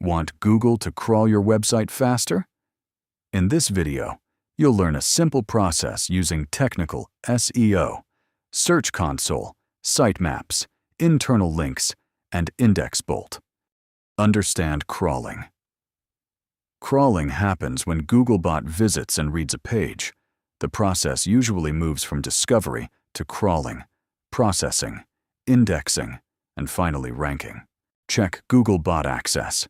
Want Google to crawl your website faster? In this video, you'll learn a simple process using technical SEO, Search Console, sitemaps, internal links, and IndexBolt. Understand crawling. Crawling happens when Googlebot visits and reads a page. The process usually moves from discovery to crawling, processing, indexing, and finally ranking. Check Googlebot access.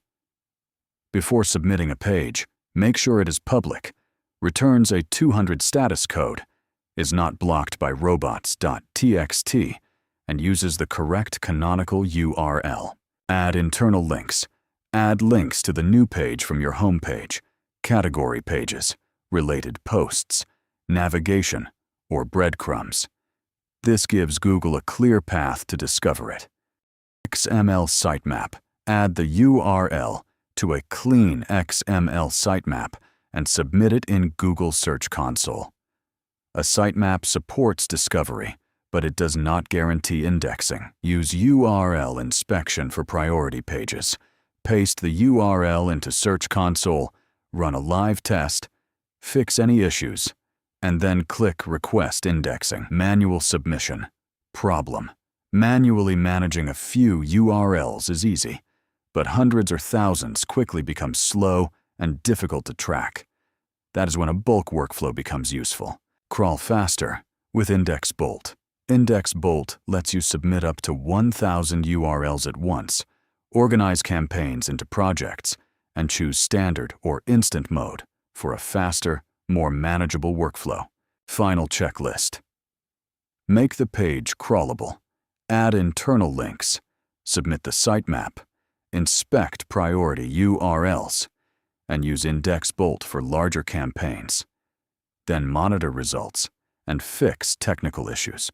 Before submitting a page, make sure it is public, returns a 200 status code, is not blocked by robots.txt, and uses the correct canonical URL. Add internal links. Add links to the new page from your home page, category pages, related posts, navigation, or breadcrumbs. This gives Google a clear path to discover it. XML sitemap. Add the URL to a clean XML sitemap and submit it in Google Search Console. A sitemap supports discovery, but it does not guarantee indexing. Use URL inspection for priority pages. Paste the URL into Search Console, run a live test, fix any issues, and then click Request Indexing. Manual submission. Problem. Manually managing a few URLs is easy, but hundreds or thousands quickly become slow and difficult to track. That is when a bulk workflow becomes useful. Crawl faster with IndexBolt. IndexBolt lets you submit up to 1,000 URLs at once, organize campaigns into projects, and choose standard or instant mode for a faster, more manageable workflow. Final checklist. Make the page crawlable. Add internal links. Submit the sitemap. Inspect priority URLs. And use IndexBolt for larger campaigns. Then monitor results and fix technical issues.